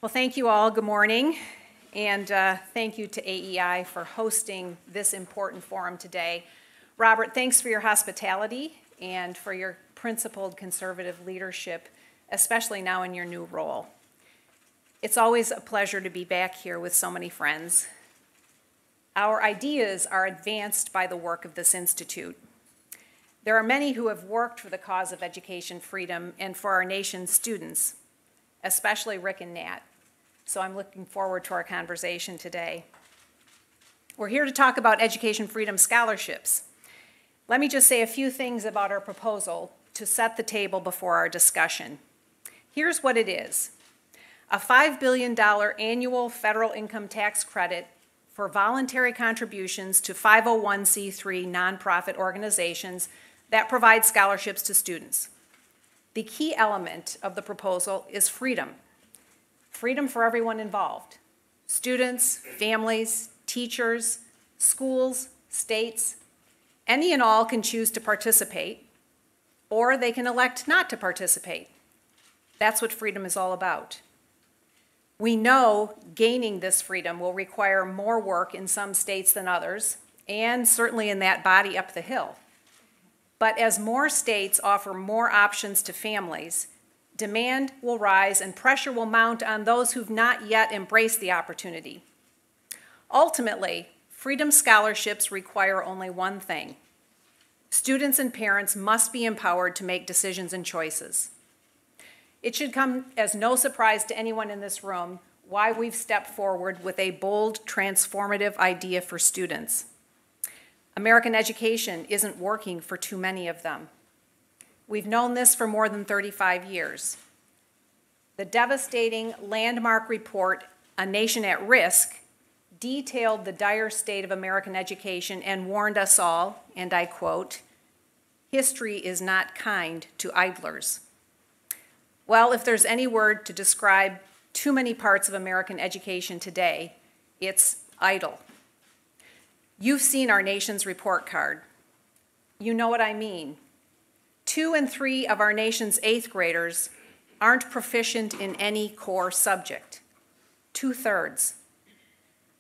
Well, thank you all. Good morning. And thank you to AEI for hosting this important forum today. Robert, thanks for your hospitality and for your principled conservative leadership, especially now in your new role. It's always a pleasure to be back here with so many friends. Our ideas are advanced by the work of this institute. There are many who have worked for the cause of education freedom and for our nation's students, especially Rick and Nat. So I'm looking forward to our conversation today. We're here to talk about education freedom scholarships. Let me just say a few things about our proposal to set the table before our discussion. Here's what it is: a $5 billion annual federal income tax credit for voluntary contributions to 501c3 nonprofit organizations that provide scholarships to students. The key element of the proposal is freedom. Freedom for everyone involved: students, families, teachers, schools, states. Any and all can choose to participate, or they can elect not to participate. That's what freedom is all about. We know gaining this freedom will require more work in some states than others, and certainly in that body up the hill. But as more states offer more options to families, demand will rise and pressure will mount on those who've not yet embraced the opportunity. Ultimately, freedom scholarships require only one thing: students and parents must be empowered to make decisions and choices. It should come as no surprise to anyone in this room why we've stepped forward with a bold, transformative idea for students. American education isn't working for too many of them. We've known this for more than 35 years. The devastating landmark report, A Nation at Risk, detailed the dire state of American education and warned us all, and I quote, "History is not kind to idlers." Well, if there's any word to describe too many parts of American education today, it's idle. You've seen our nation's report card. You know what I mean. 2 in 3 of our nation's 8th graders aren't proficient in any core subject. 2/3.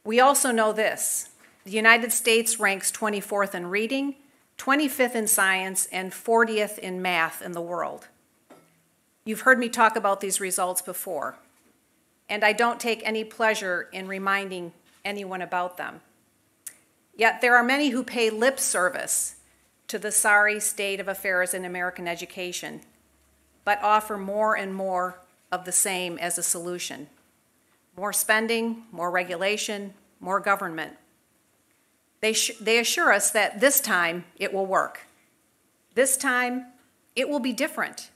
We also know this: the United States ranks 24th in reading, 25th in science, and 40th in math in the world. You've heard me talk about these results before, and I don't take any pleasure in reminding anyone about them. Yet there are many who pay lip service to the sorry state of affairs in American education, but offer more and more of the same as a solution: more spending, more regulation, more government. They assure us that this time it will work. This time it will be different.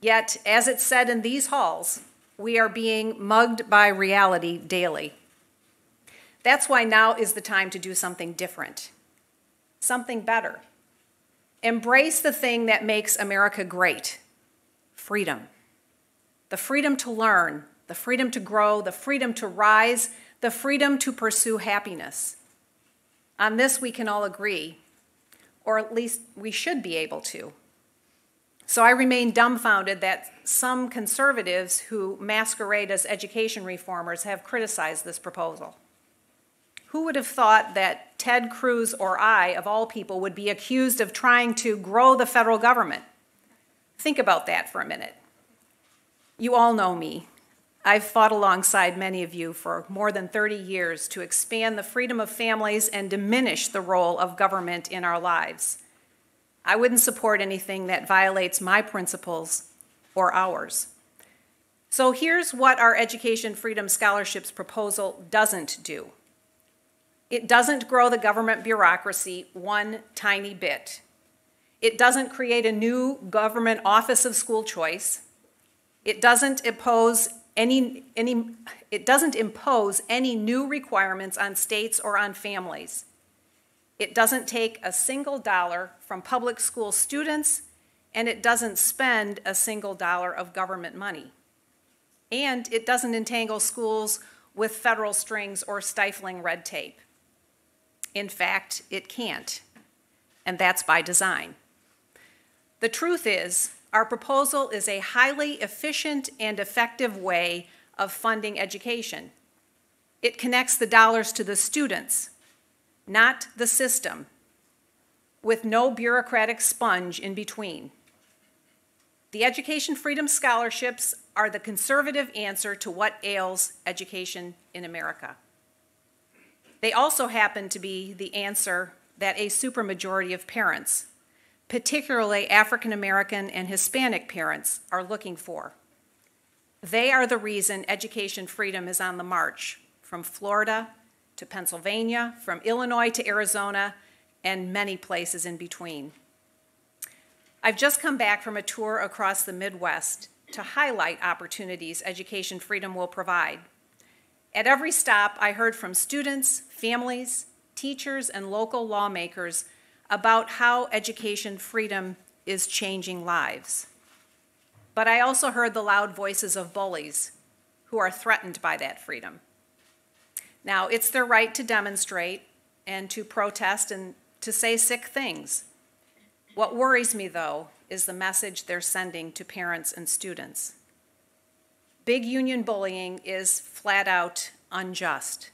Yet, as it's said in these halls, we are being mugged by reality daily. That's why now is the time to do something different, something better. Embrace the thing that makes America great: freedom. The freedom to learn, the freedom to grow, the freedom to rise, the freedom to pursue happiness. On this we can all agree, or at least we should be able to. So I remain dumbfounded that some conservatives who masquerade as education reformers have criticized this proposal. Who would have thought that Ted Cruz or I, of all people, would be accused of trying to grow the federal government? Think about that for a minute. You all know me. I've fought alongside many of you for more than 30 years to expand the freedom of families and diminish the role of government in our lives. I wouldn't support anything that violates my principles or ours. So here's what our Education Freedom Scholarships proposal doesn't do. It doesn't grow the government bureaucracy one tiny bit. It doesn't create a new government office of school choice. It doesn't impose any new requirements on states or on families. It doesn't take a single dollar from public school students, and it doesn't spend a single dollar of government money. And it doesn't entangle schools with federal strings or stifling red tape. In fact, it can't, and that's by design. The truth is, our proposal is a highly efficient and effective way of funding education. It connects the dollars to the students, not the system, with no bureaucratic sponge in between. The Education Freedom Scholarships are the conservative answer to what ails education in America. They also happen to be the answer that a supermajority of parents, particularly African American and Hispanic parents, are looking for. They are the reason education freedom is on the march, from Florida to Pennsylvania, from Illinois to Arizona, and many places in between. I've just come back from a tour across the Midwest to highlight opportunities education freedom will provide. At every stop, I heard from students, families, teachers, and local lawmakers about how education freedom is changing lives. But I also heard the loud voices of bullies who are threatened by that freedom. Now, it's their right to demonstrate and to protest and to say sick things. What worries me, though, is the message they're sending to parents and students. Big union bullying is flat out unjust.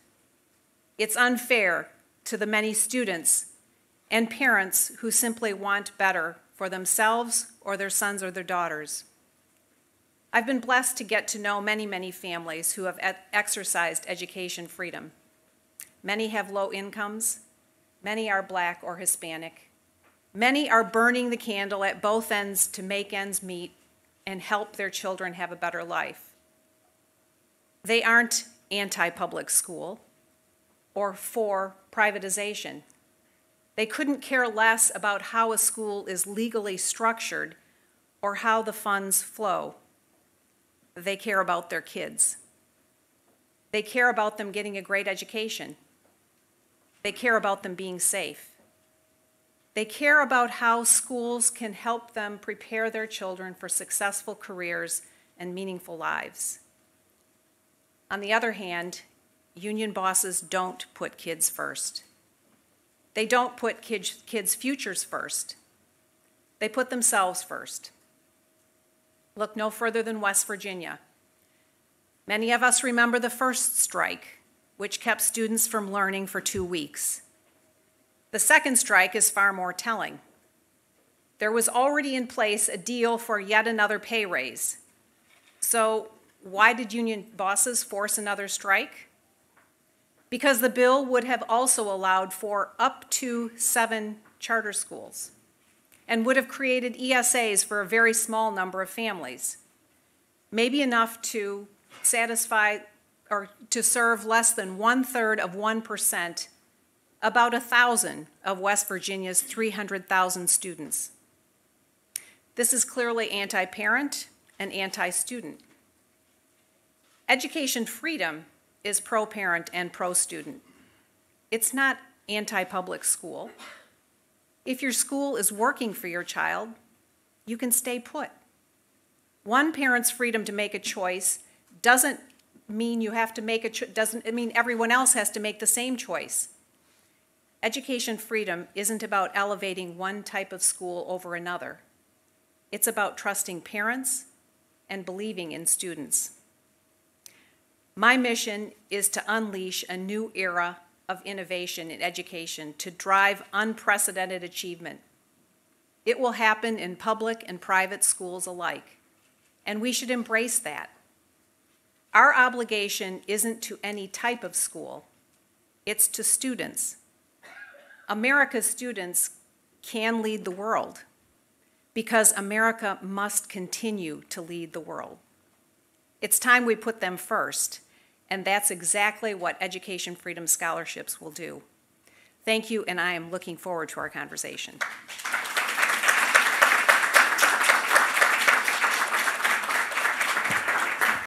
It's unfair to the many students and parents who simply want better for themselves or their sons or their daughters. I've been blessed to get to know many, many families who have exercised education freedom. Many have low incomes. Many are Black or Hispanic. Many are burning the candle at both ends to make ends meet and help their children have a better life. They aren't anti-public school or for privatization. They couldn't care less about how a school is legally structured or how the funds flow. They care about their kids. They care about them getting a great education. They care about them being safe. They care about how schools can help them prepare their children for successful careers and meaningful lives. On the other hand, union bosses don't put kids first. They don't put kids' futures first. They put themselves first. Look no further than West Virginia. Many of us remember the first strike, which kept students from learning for 2 weeks. The second strike is far more telling. There was already in place a deal for yet another pay raise. So why did union bosses force another strike? Because the bill would have also allowed for up to 7 charter schools and would have created ESAs for a very small number of families, maybe enough to satisfy or to serve less than 1/3 of 1%, about 1,000 of West Virginia's 300,000 students. This is clearly anti-parent and anti-student. Education freedom is pro-parent and pro-student. It's not anti-public school. If your school is working for your child, you can stay put. One parent's freedom to make a choice doesn't mean you have to make doesn't mean everyone else has to make the same choice. Education freedom isn't about elevating one type of school over another. It's about trusting parents and believing in students. My mission is to unleash a new era of innovation in education to drive unprecedented achievement. It will happen in public and private schools alike, and we should embrace that. Our obligation isn't to any type of school, it's to students. America's students can lead the world because America must continue to lead the world. It's time we put them first, and that's exactly what Education Freedom Scholarships will do. Thank you, and I am looking forward to our conversation.